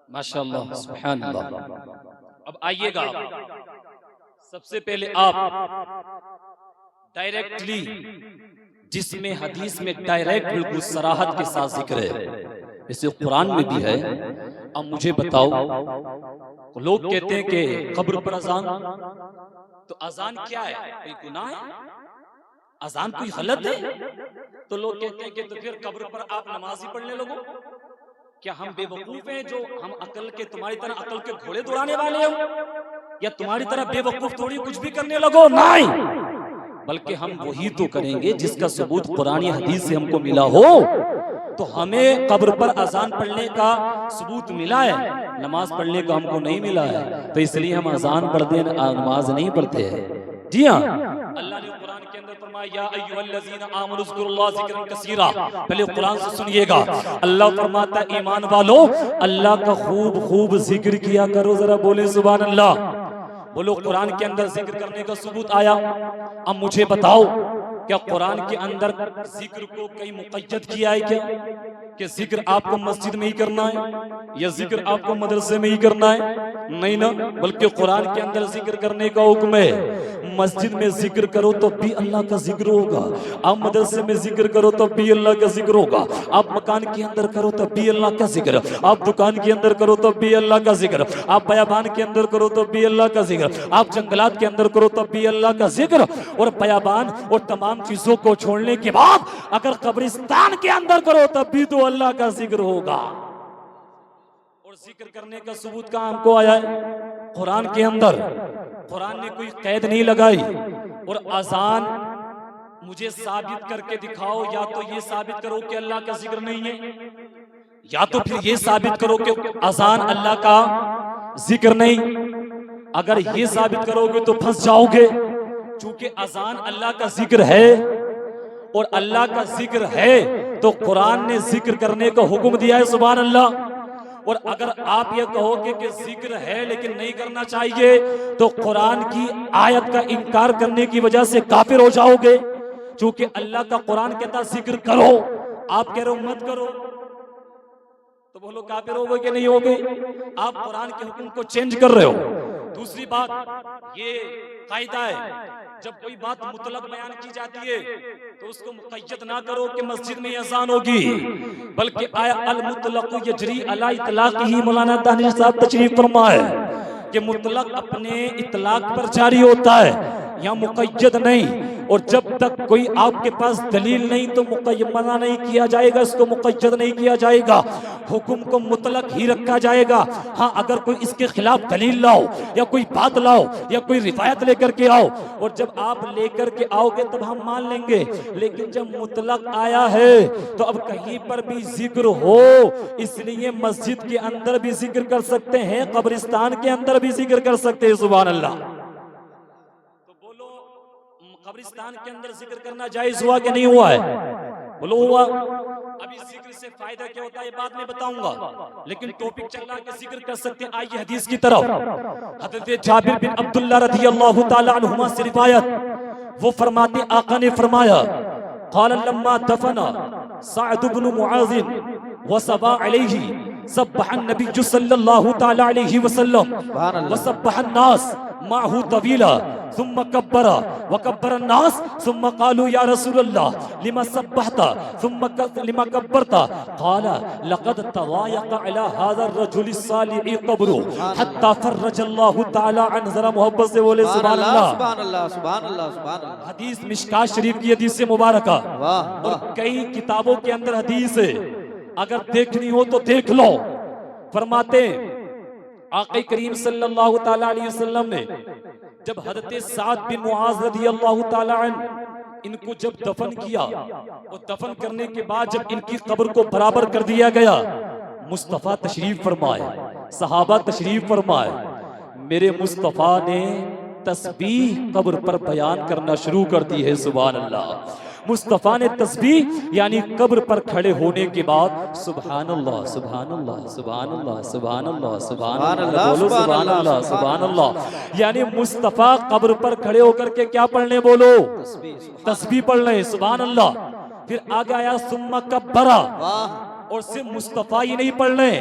माशाअल्लाह, सुभान अल्लाह। अब आइएगा, सबसे पहले आप डायरेक्टली, जिसमें हदीस में डायरेक्ट बिल्कुल सराहत के साथ जिक्र है, जैसे कुरान में भी है। अब मुझे बताओ, लोग कहते हैं कि कब्र पर अजान, तो अजान क्या है? कोई गुनाह है? अजान कोई गलत है? तो लोग कहते हैं कि तो फिर कब्र पर आप नमाज ही पढ़ने लगो। क्या हम बेवकूफ हैं जो हम अकल के, तुम्हारी तरह अकल के घोड़े दौड़ाने वाले हो, या तुम्हारी तरह बेवकूफ थोड़ी कुछ भी करने लगो? नहीं, बल्कि हम वही तो करेंगे जिसका सबूत कुरानी हदीस से हमको मिला हो। तो हमें कब्र पर अजान पढ़ने का सबूत मिला है, नमाज पढ़ने का हमको नहीं मिला है, तो इसलिए हम अजान पढ़ते नमाज नहीं पढ़ते हैं। जी हाँ, अल्लाह ने कुरान के अंदर फरमाया, या अय्युहल्लज़ीना आमनू ज़कुरुल्लाह ज़िक्रन कसीरा। पहले कुरान से सुनिएगा, अल्लाह फरमाता है, ईमान वालों, अल्लाह का खूब खूब जिक्र किया करो। जरा बोले सुभान अल्लाह। बोलो, कुरान के अंदर जिक्र करने का सबूत आया। अब मुझे बताओ, क्या कुरान के अंदर जिक्र को कहीं मुक़य्यद किया है क्या? कि जिक्र आपको मस्जिद में ही करना है या जिक्र आपको मदरसे में ही करना है? नहीं ना, बल्कि कुरान के अंदर जिक्र करने का हुक्म है। मस्जिद में जिक्र करो तो भी अल्लाह का जिक्र होगा, आप मदरसे में जिक्र करो तो भी अल्लाह का जिक्र होगा, आप मकान के अंदर करो तो भी अल्लाह का जिक्र, आप दुकान के अंदर करो तो भी अल्लाह का जिक्र, आप बयाबान के अंदर करो तो भी अल्लाह का जिक्र, आप जंगलात के अंदर करो तो भी अल्लाह का जिक्र। और बयाबान और तमाम चीजों को छोड़ने के बाद अगर कब्रिस्तान के अंदर करो तब भी तो अल्लाह का जिक्र होगा। और जिक्र करने का सबूत कहां हमको आया है? कुरान के अंदर। कुरान ने कोई कैद नहीं लगाई। और अजान मुझे साबित करके दिखाओ, या तो ये साबित करो कि अल्लाह का जिक्र नहीं है, या तो फिर ये साबित करो कि अजान अल्लाह का जिक्र नहीं। अगर ये साबित करोगे तो फंस जाओगे, क्योंकि अजान अल्लाह का जिक्र है, और अल्लाह का जिक्र है तो कुरान ने जिक्र करने का हुक्म दिया है। सुभान अल्लाह। और अगर आप ये कहोगे कि जिक्र है लेकिन नहीं करना चाहिए, तो कुरान की आयत का इनकार करने की वजह से काफिर हो जाओगे, क्योंकि अल्लाह का कुरान कहता जिक्र करो, आप कह रहे हो मत करो, तो बोलो काफिर होगे कि नहीं होगे? आप कुरान के हुक्म को चेंज कर रहे हो। दूसरी बात, ये कायदा है, जब कोई बात मुतलक बयान की जाती है तो उसको मुक़य्यद ना करो कि मस्जिद में अज़ान होगी, बल्कि आया अल मुतलक़ यजरी अला इतलाक़िही। मौलाना दानिश साहब तशरीफ फरमाए कि मुतलक अपने इतलाक पर जारी होता है, या मुक़य्यद नहीं। और जब तक कोई आपके पास दलील नहीं तो मना नहीं किया जाएगा, इसको मुक़य्यद नहीं किया जाएगा, हुक्म को मुतलक ही रखा जाएगा। हाँ, अगर कोई इसके खिलाफ दलील लाओ या कोई बात लाओ या कोई रिवायत लेकर के आओ, और जब आप लेकर के आओगे तब हम मान लेंगे, लेकिन जब मुतलक आया है तो अब कहीं पर भी जिक्र हो, इसलिए मस्जिद के अंदर भी जिक्र कर सकते हैं, कब्रिस्तान के अंदर भी जिक्र कर सकते हैं। सुभान अल्लाह। कब्रिस्तान के अंदर जिक्र करना जायज हुआ कि नहीं हुआ है? बोलो हुआ। अभी जिक्र से फायदा क्या होता है बाद में बताऊंगा, लेकिन टॉपिक चल रहा है कि जिक्र कर सकते हैं। आइए हदीस की तरफ। हज़रत जाबिर बिन अब्दुल्लाह रज़ियल्लाहु ताला अन्हुमा से रिवायत, वो फरमाते, आका ने फरमाया, क़ाल लम्मा दफना सअद इब्न मुआज़ व सबा अलैहि सब्बह नबी सल्लल्लाहु ताला अलैहि वसल्लम व सब्बह नास माहू तवीला सुम्मा कब्बरा व कब्बरा नास सुम्मा क़ालू या रसूलल्लाह लिमा सब्बहता सुम्मा लिमा कब्बरता क़ाला लक़द तवायक़ अला हाज़ा अर्रजुल सालिह क़ब्रु हत्ता फ़र्रजल्लाहु तआला अन। ज़रा मोहब्बत से बोले सुभान अल्लाह, सुभान अल्लाह, सुभान अल्लाह, सुभान अल्लाह। हदीस मिशकात शरीफ की हदीस से मुबारका, और कई किताबों के अंदर हदीस है, अगर देखनी हो तो देख लो। फरमाते आक़ा करीम सल्लल्लाहु ताला अलैहि वसल्लम ने जब हज़रत साद बिन मुआज़ रज़ियल्लाहु ताला अन्हु इनको जब दफन किया, और दफन करने के बाद जब इनकी कब्र को बराबर कर दिया गया, मुस्तफ़ा तशरीफ फरमाए, सहाबा तशरीफ फरमाए, मेरे मुस्तफ़ा ने तस्बीह कब्र पर बयान करना शुरू कर दी है। सुभान अल्लाह। मुस्तफ़ा ने तस्बीह यानी कब्र पर खड़े होने के बाद सुभान अल्लाह, सुभान अल्लाह, सुभान अल्लाह, सुभान अल्लाह, सुभान अल्लाह, बोलो सुभान अल्लाह, सुभान अल्लाह। यानी मुस्तफ़ा कब्र पर खड़े होकर के क्या पढ़ने? बोलो तस्बीह पढ़ रहे, सुभान अल्लाह। फिर आगे आया सुम्मा कब्बरा, और सिर्फ मुस्तफ़ा ही नहीं पढ़ रहे,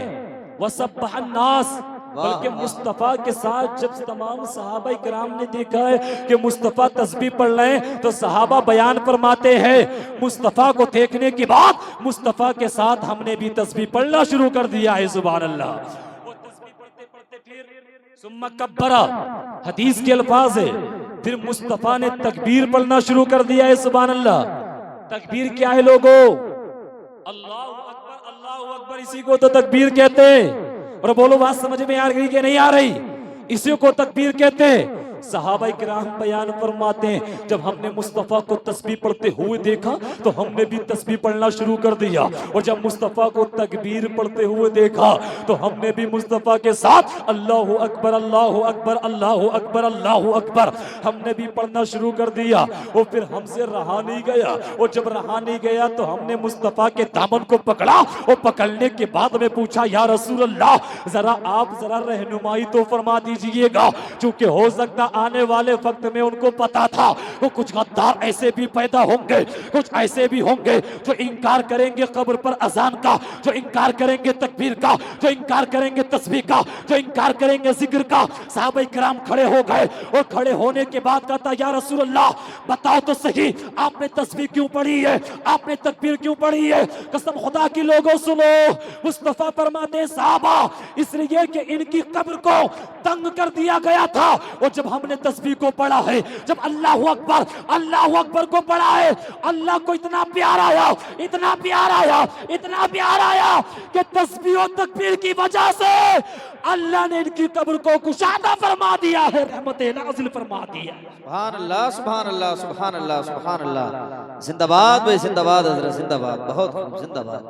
वसब्बहन्नास, बल्कि मुस्तफ़ा के साथ जब तमाम सहाबा इकराम ने देखा है कि मुस्तफ़ा तस्बीह पढ़ रहे हैं, तो सहाबा बयान फरमाते हैं मुस्तफ़ा को देखने के बाद मुस्तफ़ा के साथ हमने भी तस्बीह पढ़ना शुरू कर दिया है। सुभान अल्लाह। वो तस्बीह पढ़ते पढ़ते फिर सुम्मा कब्बरा, हदीस के अल्फाज है, फिर मुस्तफ़ा ने तकबीर पढ़ना शुरू कर दिया है। सुभान अल्लाह। तकबीर क्या है लोगों? अल्लाहु अकबर, अल्लाहु अकबर, इसी को तो तकबीर कहते हैं। और बोलो बात समझ में आ रही कि नहीं आ रही? इसी को तकबीर कहते हैं। सहाबा इकराम बयान फरमाते हैं जब हमने मुस्तफ़ा को तस्बीह पढ़ते हुए देखा तो हमने भी तस्बीह पढ़ना शुरू कर दिया, और जब मुस्तफ़ा को तकबीर पढ़ते हुए देखा तो हमने भी मुस्तफ़ा के साथ अल्लाहु अकबर, अल्लाहु अकबर, अल्लाहु अकबर, अल्लाहु अकबर हमने भी पढ़ना शुरू कर दिया। और फिर हमसे रहा नहीं गया, और जब रहा नहीं गया तो हमने मुस्तफ़ा के दामन को पकड़ा, और पकड़ने के बाद में पूछा या रसूल अल्लाह, जरा आप जरा रहनुमाई तो फरमा दीजिएगा, क्योंकि हो सकता आने वाले वक्त में उनको पता था वो कुछ गद्दार ऐसे भी पैदा होंगे, कुछ ऐसे भी होंगे जो इनकार करेंगे कब्र पर अजान का, जो इनकार करेंगे तकबीर का, जो इनकार करेंगे तस्बीह का, जो इनकार करेंगे जिक्र का। साहबा इकराम खड़े हो गए, और खड़े होने के बाद कहता या रसूल अल्लाह, बताओ तो सही, आपने तस्बीह क्यों पढ़ी है, आपने तकबीर क्यों पढ़ी है? कसम खुदा की लोगों सुनो, मुस्तफा फरमाते हैं साहबा, इसलिए कि इनकी कब्र को तंग कर दिया गया था। और जब हमने तस्बीह को पढ़ा है, जब अल्लाहु अकबर को पढ़ा है, अल्लाह को इतना प्यार आया, इतना प्यार आया, इतना प्यार आया कि तस्बीह और तकबीर की वजह से अल्लाह ने इनकी कब्र को कुशादा फरमा दिया है, रहमतें नाज़िल फरमा दी है। सुभान अल्लाह, सुभान अल्लाह, सुभान अल्लाह, सुभान अल्लाह। जिंदाबाद भाई, जिंदाबाद हजरत, जिंदाबाद, बहुत खूब, जिंदाबाद,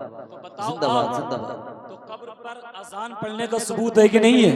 जिंदाबाद, जिंदाबाद। तो कब्र पर अजान पढ़ने का सबूत है कि नहीं है?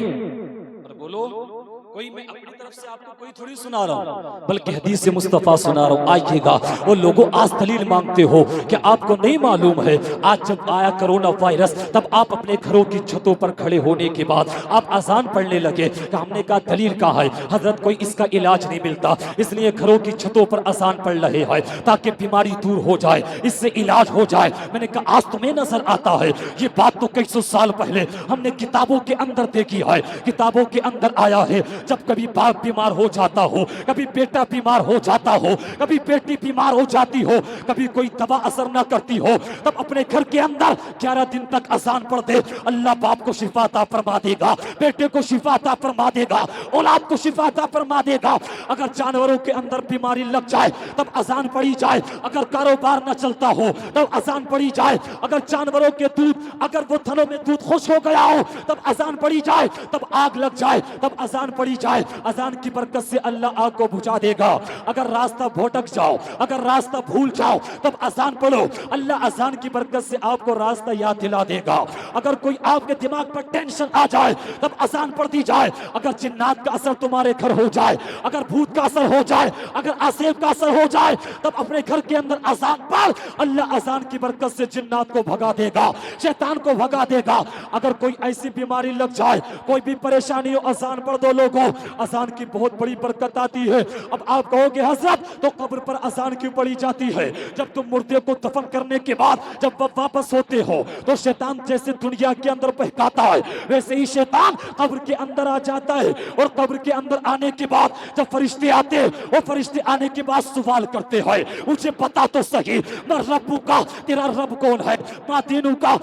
और बोलो, कोई मैं अपनी तरफ से आपको कोई थोड़ी सुना रहा हूँ, बल्कि हदीस से मुस्तफा सुना रहा हूँ। आइएगा, वो लोगों आज दलील मांगते हो कि आपको नहीं मालूम है, आज जब आया कोरोना वायरस तब आप अपने घरों की छतों पर खड़े होने के बाद आप अजान पढ़ने लगे। तो हमने कहा दलील कहाँ है? हजरत कोई इसका इलाज नहीं मिलता, इसलिए घरों की छतों पर अजान पढ़ रहे हैं ताकि बीमारी दूर हो जाए, इससे इलाज हो जाए। मैंने कहा आज तुम्हें नजर आता है, ये बात तो कई सौ साल पहले हमने किताबों के अंदर देखी है, किताबों के अंदर आया है। जब कभी बाप बीमार हो जाता हो, कभी बेटा बीमार हो जाता हो, कभी बेटी बीमार हो जाती हो, कभी कोई दवा असर ना करती हो, तब अपने घर के अंदर 11 दिन तक अजान पढ़ दे, अल्लाह बाप को शिफा अता फरमा देगा, बेटे को शिफा अता फरमा देगा, औलाद को शिफा अता फरमा देगा। अगर जानवरों के अंदर बीमारी लग जाए तब अजान पढ़ी जाए, अगर कारोबार न चलता हो तब अजान पढ़ी जाए, अगर जानवरों के दूध, अगर वो थनों में दूध खुश हो गया हो तब अजान पढ़ी जाए, तब आग लग जाए तब अजान पढ़ी जाए। अजान की बरकत से अल्लाह आग को बुझा देगा। अगर रास्ता भटक जाओ, अगर रास्ता भूल जाओ तब अजान पढ़ो, अल्लाह अजान की बरकत से आपको रास्ता याद दिला देगा। अगर कोई आपके दिमाग पर टेंशन आ जाए तब अजान पढ़ दी जाए। अगर जिन्नात का असर तुम्हारे घर हो जाए, अगर भूत का असर हो जाए, अगर आसेब का असर हो जाए, तब अपने घर के अंदर अजान पढ़, अल्लाह अजान की बरकत से जिन्नात को भगा देगा, शैतान को भगा देगा। अगर कोई ऐसी बीमारी लग जाए, कोई भी परेशानी हो, अजान पढ़ दो लोगों, अजान की बहुत बड़ी बरकत आती है। अब आप कहोगे हजरत तो कब्र पर अजान क्यों पढ़ी जाती है? जब तुम मुर्दे को दफन करने के बाद जब वह वापस होते हो तो शैतान जैसे दुनिया के अंदर बहकाता है, वैसे ही शैतान कब्र के अंदर आ जाता है। और कब्र के अंदर आने के बाद जब फरिश्ते आते हैं, वो फरिश्ते आने के बाद सवाल करते हैं, मुझे पता तो सही, मैं रब्बू का, तेरा रब कौन है? माँ दीनू का,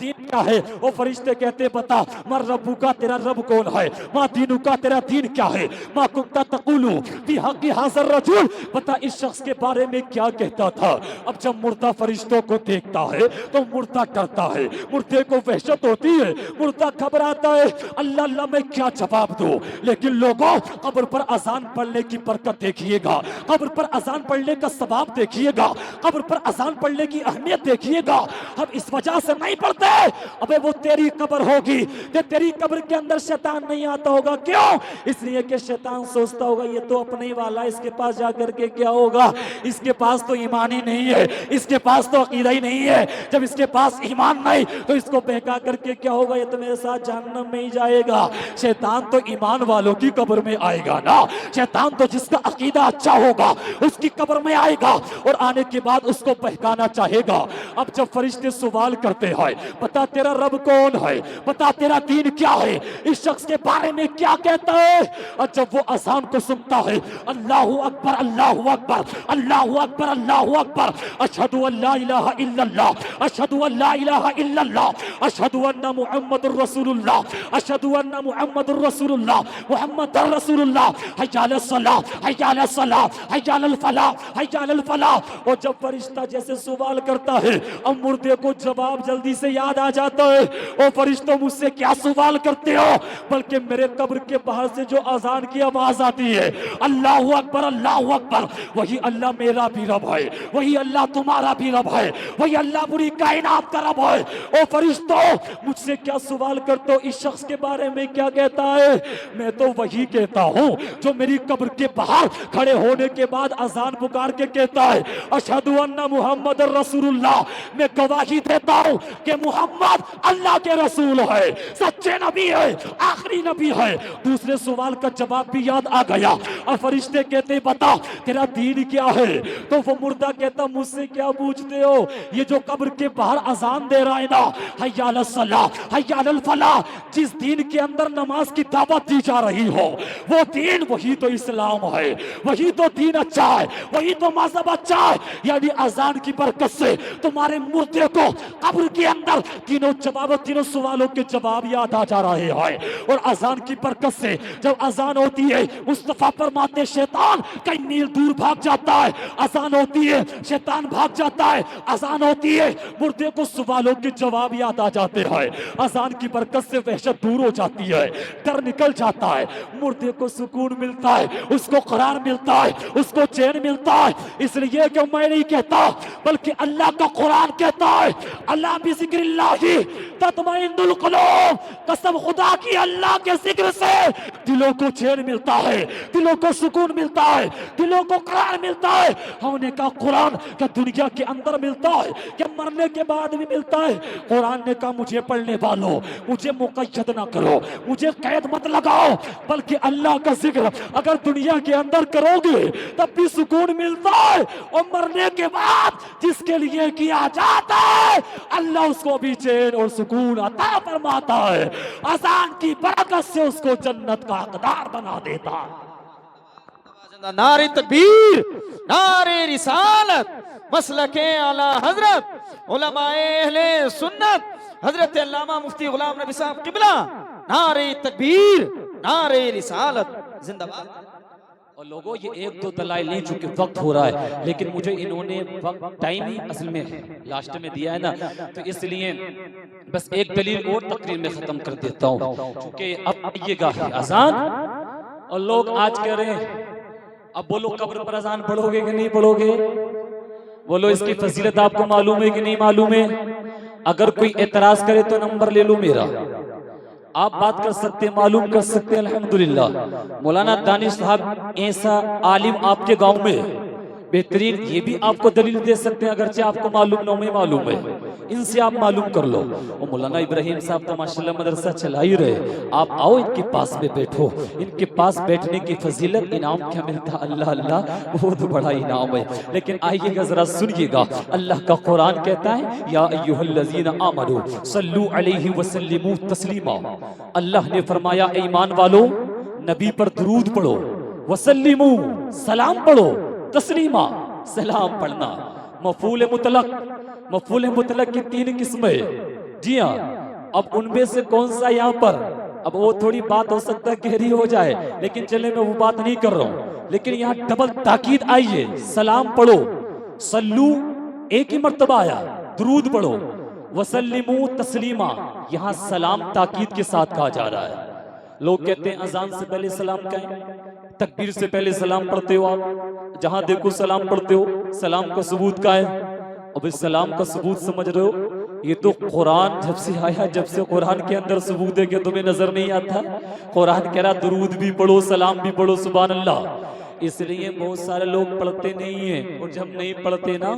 दीन क्या है? वो फरिश्ते कहते बता, मर रब्बू का, तेरा रब कौन है? माँ दीनू का, तेरा दीन क्या है? माँ कुत्ता तकुलू भी हक़ी हाज़र रजूल, बता इस शख्स के बारे में क्या कहता था। अब जब मुर्दा फरिश्तों को देखता है तो मुर्दा डरता है, मुर्दे को वहशत होती है, मुर्दा घबराता है, अल्लाह अल्लाह मैं क्या जवाब दूं। लेकिन लोगों, कब्र पर अजान पढ़ने की बरकत देखिएगा, कब्र पर अजान पढ़ने का सवाब देखिएगा, कब्र पर अजान पढ़ने की अहमियत देखिएगा। हम इस वजह से नहीं पढ़ते, अबे वो तेरी कब्र होगी, तेरी कब्र के अंदर शैतान नहीं आता होगा। क्यों? इसलिए कि शैतान सोचता होगा ये तो अपने ही वाला, इसके पास जाकर के क्या होगा, इसके पास तो ईमान ही नहीं है, इसके पास तो अकीदा ही नहीं है। जब इसके पास ईमान नहीं तो इसको बहका करके क्या होगा, ये तो मेरे साथ जहन्नम में ही जाएगा। शैतान तो ईमान वालों की कब्र में आएगा ना, शैतान तो जिसका अकीदा अच्छा होगा उसकी कब्र में आएगा और आने के बाद उसको बहकाना चाहेगा। अब जब फरिश्ते सवाल करते हैं बता तेरा रब कौन है, बता तेरा दीन क्या है, इस शख्स के बारे में क्या कहता है। और जब वो अजान को सुनता है, अल्लाहु अकबर अल्लाहु अकबर अल्लाहु अकबर अल्लाहु अकबर, अशहदु अल्ला इलाहा इल्लल्लाह, अशहदु अल्ला इलाहा इल्लल्लाह, अशहदु अन्ना मुहम्मदुर रसूलुल्लाह, अशहदु अन्ना मुहम्मदुर रसूलुल्लाह, मुहम्मदुर रसूलुल्लाह, हय्या अलस सलाह, हय्या अलस सलाह, हय्या अलल फलाह, हय्या अलल फलाह। और जब फरिश्ता जैसे सवाल करता है, अब मुर्दे को जवाब जल्दी से याद आ जाता है। ओ फरिश्तों, मुझसे क्या सवाल करते हो? बल्कि मेरे कब्र के बाहर से जो अजान की आवाज आती है, अल्लाहु अकबर अल्लाहु अकबर, वही अल्लाह मेरा भी रब है, वही अल्लाह तुम्हारा भी रब है, वही अल्लाह पूरी कायनात का रब है। ओ फरिश्तों, मुझसे क्या सवाल करते हो? इस शख्स के बारे में क्या कहता है? मैं तो वही कहता हूं जो मेरी कब्र के बाहर खड़े होने के बाद अजान पुकार के कहता है, अशहदु अन्ना मुहम्मद रसूलुल्लाह, मैं गवाही देता हूं कि मुहम्मद अल्लाह के रसूल है, सच्चे नबी है, आखिरी नबी है। दूसरे सवाल का जवाब भी याद आ गया। और फरिश्ते कहते, बता तेरा दीन क्या है? तो वो मुर्दा कहता, मुझसे क्या पूछते हो? ये जो कब्र के बाहर अजान दे रहा है ना, हय्या अलस सलाह, हय्या अलल फलाह, जिस दीन के अंदर नमाज की दावत दी जा रही हो, वो दीन, वही तो इस्लाम है, वही तो दीन अच्छा है, वही तो मजहब अच्छा है। यानी अजान की बरकत से तुम्हारे मुर्दे को कब्र के अंदर तीनों सवालों के जवाब याद आ जा रहे हैं। और अजान की बरकत से जब अजान होती है, मुस्तफा फरमाते शैतान कई मील दूर भाग जाता है। अजान होती है, शैतान भाग जाता है। अजान होती है, मुर्दे को सवालों के जवाब याद आ जाते हैं। अजान की बरकत से वहशत दूर हो जाती है, डर निकल जाता है, मुर्दे को सुकून मिलता है, उसको करार मिलता है, उसको चैन मिलता है। इसलिए कि मैं नहीं कहता, बल्कि अल्लाह का कुरान कहता है, अल्लाह भी जिक्रिल्लाही तत्मइन्नुल कुलूब, कसम खुदा की, अल्लाह के जिक्र से दिलों को चैन मिलता है, दिलों को सुकून मिलता है, दिलों को करार मिलता है। हमने कहा कुरान क्या दुनिया के अंदर मिलता है, क्या मरने के बाद भी मिलता है? कुरान ने कहा, मुझे पढ़ने वालों, मुझे मुकय्यद ना करो, मुझे कैद मत लगाओ, बल्कि अल्लाह का जिक्र अगर दुनिया के अंदर करोगे तब भी सुकून मिलता है। और मरने के बाद जिसके लिए किया जाता है, अल्लाह उसको भी चैन और सुकून अता फरमाता है। अजान की बरकत से उसको जन्नत का हकदार बना देता है। नारे तकबीर, नारे रिसालत, मसलके आला हजरत उलमाए अहले सुन्नत हजरत अल्लामा मुफ्ती गुलाम नबी साहब किबला, नारे तकबीर, नारे रिसालत, जिंदाबाद। और लोगों, ये एक दो दलाइल नहीं, चूंकि वक्त हो रहा है, लेकिन मुझे इन्होंने वक्त टाइम ही असल में लास्ट में दिया है ना, तो इसलिए बस एक दलील और तकरीर में खत्म कर देता हूँ। क्योंकि अब आइएगा अजान, और लोग आज कह रहे हैं, अब बोलो कब्र पर अजान पढ़ोगे कि नहीं पढ़ोगे? बोलो इसकी फजीलत आपको मालूम है कि नहीं मालूम है? अगर कोई एतराज करे तो नंबर ले लो मेरा, आप बात कर सकते हैं, मालूम कर सकते हैं। अल्हम्दुलिल्लाह मौलाना दानिश साहब ऐसा आलिम आपके गांव में बेहतरीन, ये भी आपको दलील दे सकते हैं, अगरचे आपको मालूम न हो, मालूम है, इनसे आप मालूम कर लो। और मौलाना इब्राहिम साहब तो माशाल्लाह मदरसा चला ही रहे, आप आओ इनके पास में बैठो, इनके पास बैठने की फजीलत, इनाम क्या मिलता, अल्लाह अल्लाह, वो तो बड़ा इनाम है। लेकिन आइएगा जरा सुनिएगा, अल्लाह का कुरान कहता है, या अय्युहल्लज़ीना आमनू सल्लू अलैहि वसल्लिमू तस्लीमा, अल्लाह ने फरमाया ईमान वालों, नबी पर दुरूद पढ़ो, वसल्लिमू सलाम पढ़ो, तस्लीमा सलाम पढ़ना। मफूल मुतलक, मफूल मुतलक की तीन किस्में, जी हाँ। अब उनमें से कौन सा यहाँ पर, अब वो थोड़ी बात हो सकता है गहरी हो जाए, लेकिन चले मैं वो बात नहीं कर रहा हूँ, लेकिन यहाँ डबल ताकीद आई है, सलाम पढ़ो, सल्लू एक ही मर्तबा आया, दुरूद पढ़ो, वसल्लिमू तस्लीमा, यहाँ सलाम ताकीद के साथ कहा जा रहा है। लोग कहते हैं अजान से पहले सलाम कहें, तकबीर से पहले सलाम पढ़ते हो आप, जहां देखो सलाम पढ़ते हो, सलाम का सबूत का है? अब इस सलाम का सबूत समझ रहे हो, ये तो कुरान जब से आया, जब से कुरान के अंदर सबूत है कि तुम्हें नजर नहीं आता? कुरान कह रहा दुरूद भी पढ़ो, सलाम भी पढ़ो, सुभान अल्लाह। इसलिए बहुत सारे लोग पढ़ते नहीं है, और जब नहीं पढ़ते ना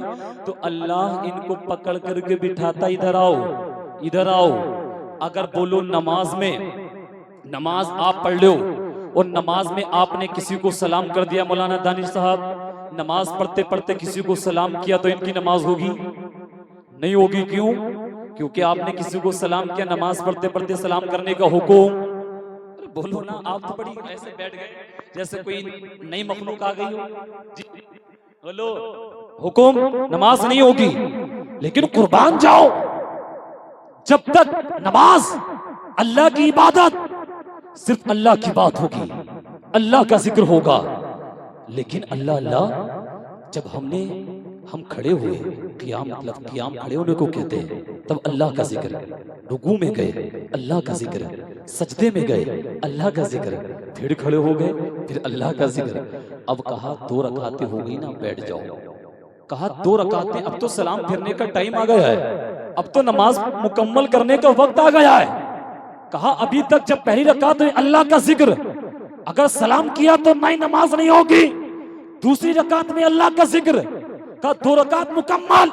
तो अल्लाह इनको पकड़ करके बिठाता, इधर आओ, इधर आओ। अगर बोलो नमाज में, नमाज आप पढ़ लो और नमाज में आपने किसी को सलाम कर दिया, मौलाना दानिश साहब नमाज पढ़ते पढ़ते किसी को सलाम किया, तो इनकी नमाज होगी? नहीं होगी। क्यों? क्योंकि आपने किसी को सलाम किया, नमाज पढ़ते पढ़ते सलाम करने का हुक्म। अरे बोलो ना, आप तो बड़ी ऐसे बैठ गए जैसे कोई नई मखलूक आ गई हो। जी बोलो, हुक्म नमाज नहीं होगी, लेकिन कुर्बान जाओ। जब तक नमाज अल्लाह की इबादत, सिर्फ अल्लाह की बात होगी, अल्लाह का जिक्र होगा। लेकिन अल्लाह अल्लाह जब हम खड़े हुए, क़ियाम मतलब क़ियाम खड़े होने को कहते हैं, तब अल्लाह का जिक्र, रुकू में गए अल्लाह का जिक्र, सजदे में गए अल्लाह का जिक्र, फिर खड़े हो गए फिर अल्लाह का जिक्र। अब कहा 2 रकातें हो गई ना, बैठ जाओ। कहा 2 रकातें, अब तो सलाम फिरने का टाइम आ गया है, अब तो नमाज मुकम्मल करने का वक्त आ गया है। कहा अभी तक जब पहली रकात में अल्लाह का जिक्र, अगर सलाम किया तो नई नमाज नहीं होगी। दूसरी रकात में अल्लाह का जिक्र, का 2 रकात मुकम्मल।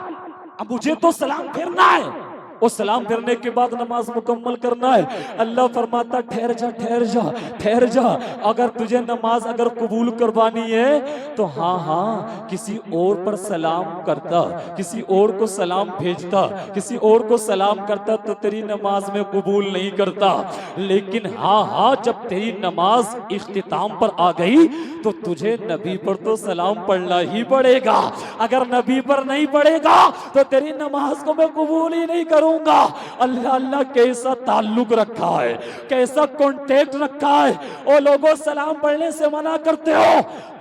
अब मुझे तो सलाम फिरना है, और सलाम फिरने के बाद नमाज मुकम्मल करना है। अल्लाह फरमाता ठहर जा ठहर जा ठहर जा, अगर तुझे नमाज अगर कबूल करवानी है तो हाँ हाँ किसी और पर सलाम करता, किसी और को सलाम भेजता, किसी और को सलाम करता तो तेरी नमाज में कबूल नहीं करता। लेकिन हाँ हाँ जब तेरी नमाज इख्तिताम पर आ गई तो तुझे नबी पर तो सलाम पढ़ना ही पड़ेगा। अगर नबी पर नहीं पढ़ेगा तो तेरी नमाज को मैं कबूल ही नहीं करूंगा। अल्लाह अल्लाह कैसा ताल्लुक रखा है, कैसा कॉन्टेक्ट रखा है। ओ लोगों, सलाम पढ़ने से मना करते हो।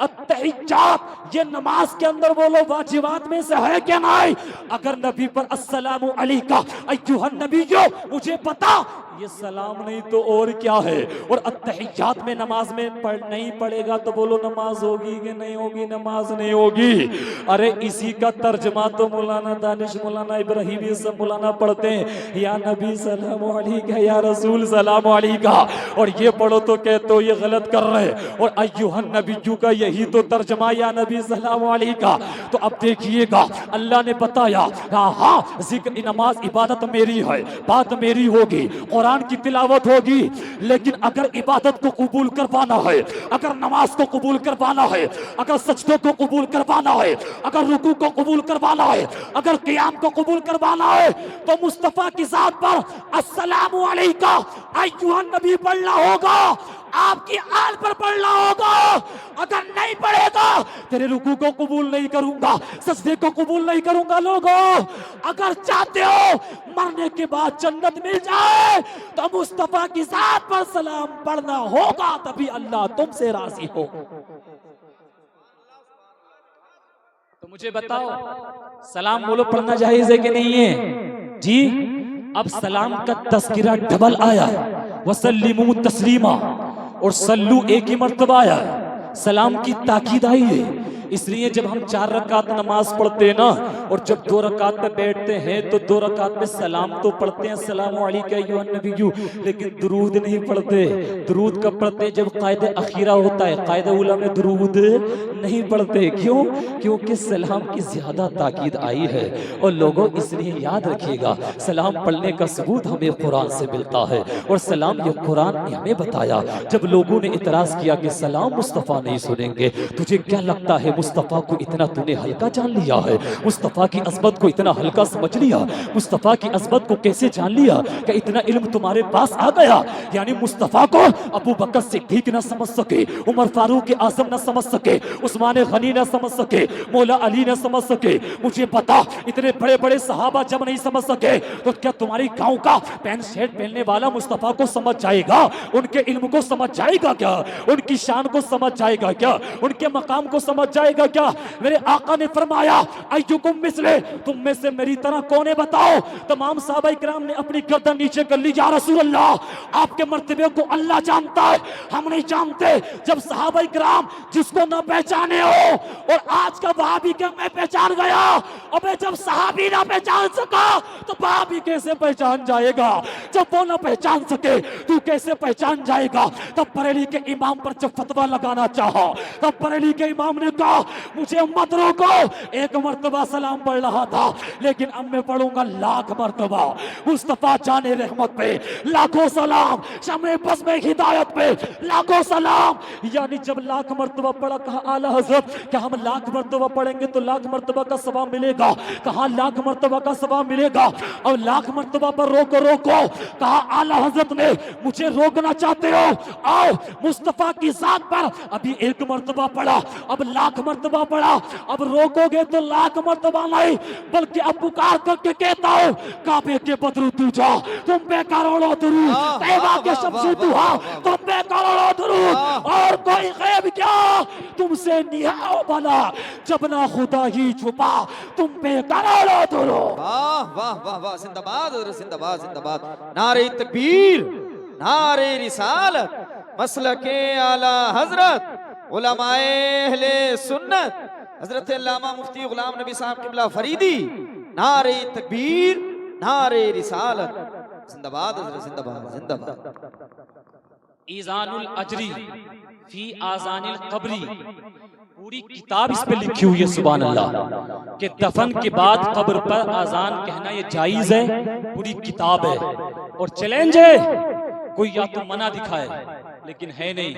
अत्तहिज्जात ये नमाज के अंदर बोलो वाजिबात में से है क्या नहीं? अगर नबी पर अस्सलामु अलैका अय्युहन नबिय्यो, मुझे पता ये सलाम नहीं तो और क्या है। और अत्तहिज्जात में नमाज में नहीं पढ़ेगा तो बोलो नमाज होगी कि नहीं होगी? नमाज नहीं होगी। अरे इसी का तर्जमा तो मौलाना दानिश, मौलाना इब्राहिम, ये सब मौलाना पढ़ते हैं, या नबी सलाम अलैका, या रसूल सलाम अलैका। और ये पढ़ो तो कहते हो ये गलत कर रहे हैं। और अय्युहन नबिय्यु का यही तो तर्जमा, या नबी सलाम अलैका। तो अब देखिएगा अल्लाह ने बताया हाँ जिक्र नमाज इबादत मेरी है, बात मेरी होगी, कुरान की तिलावत होगी। लेकिन अगर इबादत को कबूल करवाना है, अगर नमाज को कबूल करवाना है, अगर सजदों को कबूल करवाना है, अगर रुकू को कबूल करवाना है, अगर क़ियाम को कबूल करवाना है, तो मुस्तफा की जात पर अस्सलामु अलैका अय्युहन नबी पढ़ना होगा, आपकी आल पर पढ़ना होगा। अगर नहीं पढ़ेगा तेरे रुकू को कबूल नहीं करूंगा, सजदे को कबूल नहीं करूंगा। लोगों, अगर चाहते हो मरने के बाद जन्नत मिल जाए तो मुस्तफा की जात पर सलाम पढ़ना होगा, तभी अल्लाह तुमसे राजी हो। तो मुझे बताओ सलाम बोलो पढ़ना जायज है कि नहीं है? जी अब सलाम का तस्किरा डबल आया, वसल्लिमू तस्लीमा, और सल्लू एक ही मर्तबा आया, सलाम की ताकीद आई है। इसलिए जब हम 4 रकात नमाज पढ़ते हैं ना, और जब 2 रकात पे बैठते हैं तो 2 रकात में सलाम तो पढ़ते हैं, सलामु अलैका अय्युहन नबिय्यु, लेकिन दुरूद नहीं पढ़ते। दुरूद कब पढ़ते हैं? जब कायदे अखीरा होता है, कायदे उला में दुरूद नहीं पढ़ते। क्यों? क्योंकि सलाम की ज्यादा ताकीद आई है। और लोगों इसलिए याद रखिएगा, सलाम पढ़ने का सबूत हमें कुरान से मिलता है, और सलाम ये कुरान ने हमें बताया। जब लोगों ने इतराज किया कि सलाम मुस्तफ़ा नहीं सुनेंगे, तुझे क्या लगता है मुस्तफ़ा को इतना तूने हल्का जान लिया है? मुस्तफ़ा की अज़मत को इतना हल्का समझ लिया? मुस्तफ़ा की अज़मत को कैसे जान लिया कि इतना इल्म तुम्हारे पास आ गया? यानी मुस्तफ़ा को अबू बकर सिद्दीक न समझ सके, उमर फारूक आज़म न समझ सके, उस्मान गनी न समझ सके, मौला अली न समझ सके। मुझे बता, इतने बड़े बड़े सहाबा जब नहीं समझ सके तो क्या तुम्हारी गांव का पैंट शर्ट पहनने वाला मुस्तफ़ा को समझ जाएगा? उनके इल्म को समझ जाएगा क्या? उनकी शान को समझ जाएगा क्या? उनके मकाम को समझ जाएगा क्या? मेरे आका ने फरमाया अय्युकुम मिसले, तुम में से मेरी तरह कौन है बताओ? तमाम सहाबा इकराम ने अपनी गर्दन नीचे कर ली, या रसूल अल्लाह आपके मर्तबे को अल्लाह जानता है, हम नहीं जानते। जब सहाबा इकराम जिसको न पहचाने हो, और आज का वहाबी के मैं पहचान गया, अबे जब सहाबी ना पहचान सका तो वहाबी कैसे पहचान जाएगा? जब वो ना पहचान सके तू कैसे पहचान जाएगा? तब बरेली के इमाम पर जब फतवा लगाना चाहा, तब बरेली के इमाम ने कहा मुझे मत रोको। एक मर्तबा सलाम पढ़ रहा था, लेकिन अब मैं पढ़ूंगा लाख मर्तबा। मुस्तफा जाने रहमत पे लाखों सलाम, शमे बस में हिदायत पे लाखों सलाम। यानी जब लाख मर्तबा पढ़ा, कहा आला हजरत क्या हम लाख मर्तबा पढ़ेंगे तो लाख मर्तबा का सवाब मिलेगा? कहा लाख मर्तबा का सवाब मिलेगा। और लाख मर्तबा पर रोको रोको, कहा आला हजरत ने मुझे रोकना चाहते हो, आओ मुस्तफा की जात पर अभी एक मर्तबा पढ़ा, अब लाख मर्तबा पढ़ा। अब रोकोगे तो लाख मर्तबा नहीं, बल्कि अब पुकार करके कहता हूं, काबे के बदरू तू जा, तुम पे करोड़ों दुरूद, तैबा के शमसे दुआ, तुम पे करोड़ों दुरूद, और कोई गैब क्या तुमसे निहाओ भला, जब ना खुदा ही छुपा, तुम पे करोड़ों दुरूद। वाह वाह वाह वाह, जिंदाबाद हजरत, जिंदाबाद जिंदाबाद। नारे तकबीर, नारे रिसालत, मसलके आला हजरत, उलमाए अहले सुन्नत, हजरत अल्लामा मुफ्ती गुलाम नबी साहब किबला फरीदी। नारे तकबीर, नारे रिसालत, जिंदाबाद हजरत, जिंदाबाद जिंदाबाद। ईजानुल अजरी फी आजानिल कब्री, पूरी किताब इस पे लिखी हुई है सुभान अल्लाह, कि दफन के बाद कब्र पर आजान कहना ये जायज है, पूरी किताब है। और चैलेंज है, कोई या तो मना दिखाए, लेकिन है नहीं,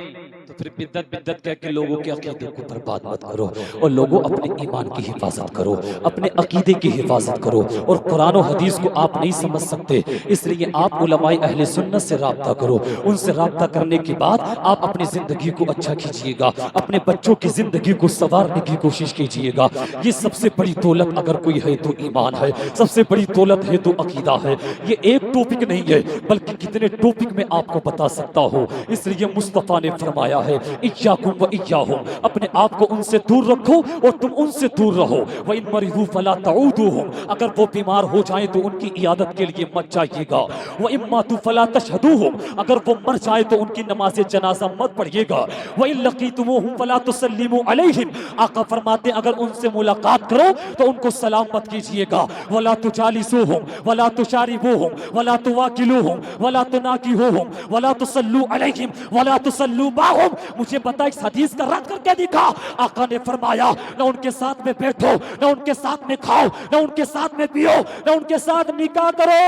तो फिर बिद्दत बिद्दत कह के लोगों के अकीदे को बर्बाद मत करो, और लोगों अपने ईमान की हिफाजत करो, अपने अकीदे की हिफाजत करो। और कुरान और हदीस को आप नहीं समझ सकते, इसलिए आप उलमाए अहले सुन्नत से राब्ता करो। उनसे राब्ता करने के बाद आप अपनी जिंदगी को अच्छा कीजिएगा, अपने बच्चों की जिंदगी को संवारने की कोशिश कीजिएगा। ये सबसे बड़ी दौलत अगर कोई है तो ईमान है, सबसे बड़ी दौलत है तो अकीदा है। ये एक टॉपिक नहीं है, बल्कि कितने टॉपिक में आपको बता सकता हूँ। इसलिए मुस्तफा ने फरमाया है, इय्याकुम व इय्याहुम, अपने आप को उनसे दूर रखो और तुम उनसे दूर रहो। व इन मरिदू फला तऊदुहुम, अगर वो बीमार हो जाएं तो उनकी इयादत के लिए मत जाइएगा। व इम्मातु फला तशहदूहुम, अगर वो मर जाए तो उनकी नमाज जनाजा मत पढ़िएगा। व इन लकीतुमुहुम फला तुसल्लिमु अलैहिम, आका फरमाते अगर उनसे मुलाकात करो तो उनको सलाम मत कीजिएगा। वला तुजालिसुहुम वला तुशारिबुहुम वला तुवाकिलुहुम वला तुनाकिहुहुम वला तुसल्लु अलैहिम वला तुसल्लु बाहुम। मुझे बता, इस हदीस का रद्द करके दिखा। आका ने फरमाया, न उनके साथ में बैठो, न उनके साथ में खाओ, न उनके साथ में पियो, न उनके साथ निकाह करो,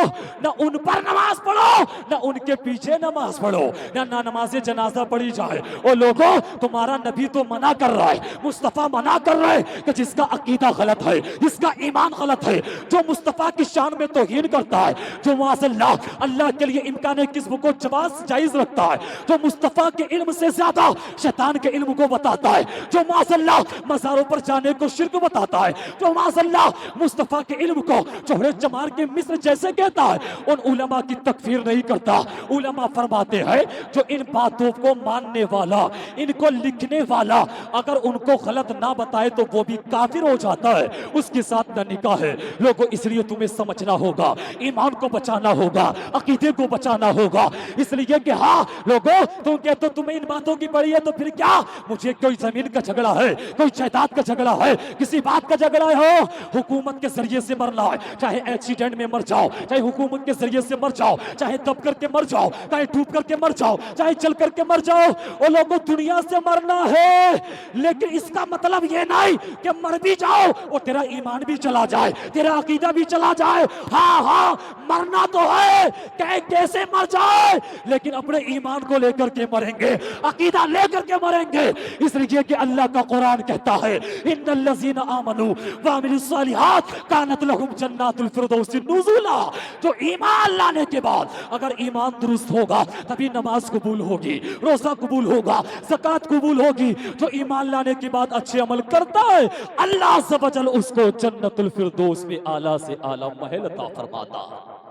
न उन पर नमाज पढ़ो, न उनके पीछे नमाज पढ़ो, न नमाज जनाजा पढ़ी जाए। और लोगों, तुम्हारा नबी तो मना कर रहा है, मुस्तफा मना कर रहा है कि जिसका अकीदा गलत है, जिसका ईमान गलत है, जो मुस्तफा की शान में तौहीन करता है, जो माज़अल्लाह अल्लाह के लिए इम्कान किस्म को जायज रखता है, जो मुस्तफा के इल्म से ज्यादा शैतान के इल्म को बताता है, जो माज़अल्लाह मज़ारों पर जाने को शिर्क बताता है, जो माज़अल्लाह मुस्तफा के इल्म को चौहरे चमार के मिस्र जैसे कहता है, उन उलमा की तकफीर नहीं करता। उलमा फरमाते हैं, जो इन बातों को मानने वाला, इनको लिखने वाला, अगर उनको गलत ना बताए तो वो भी काफिर हो जाता है, उसके साथ न निकाह है। लोगों, इसलिए तुम्हें समझना होगा, ईमान को बचाना होगा, अकीदे को बचाना होगा। इसलिए कि हाँ लोगों, तुम कहते हो तुम्हें इन बातों की पड़ी है, तो फिर क्या, मुझे कोई जमीन का झगड़ा है, कोई जायदाद का झगड़ा है, किसी बात का झगड़ा है, हो हुकूमत के जरिए से मरना है, चाहे एक्सीडेंट में मर जाओ, चाहे हुकूमत के जरिए से मर जाओ, चाहे दब करके मर जाओ, चाहे डूब करके मर जाओ, चाहे चल करके मर जाओ, और लोगों दुनिया से मरना है, लेकिन इसका मतलब ये नहीं कि मर भी जाओ और तेरा ईमान भी चला जाए, तेरा अकीदा भी चला जाए। हाँ हाँ, मरना तो है, कैसे मर जाए, लेकिन अपने ईमान को लेकर के मरेंगे, अकीदा लेकर के मरेंगे। इसलिए कि अल्लाह का कुरान कहता है, इन्नल्लज़ीना आमनू व अमिलुस्सालिहात कानत लहुम जन्नातुल फिरदौस नुज़ुला। जो ईमान लाने के बाद अगर ईमान दुरुस्त होगा तभी नमाज कबूल होगी, रोजा कबूल होगा, ज़कात कबूल होगी। जो ईमान लाने के बाद अच्छे अमल करता है, अल्लाह अज़्ज़ व जल उसको जन्नतुल फिरदौस में आला से आला महल अता फरमाता है।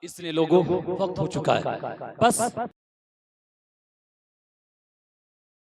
इसलिए लोगों, वक्त हो चुका है, बस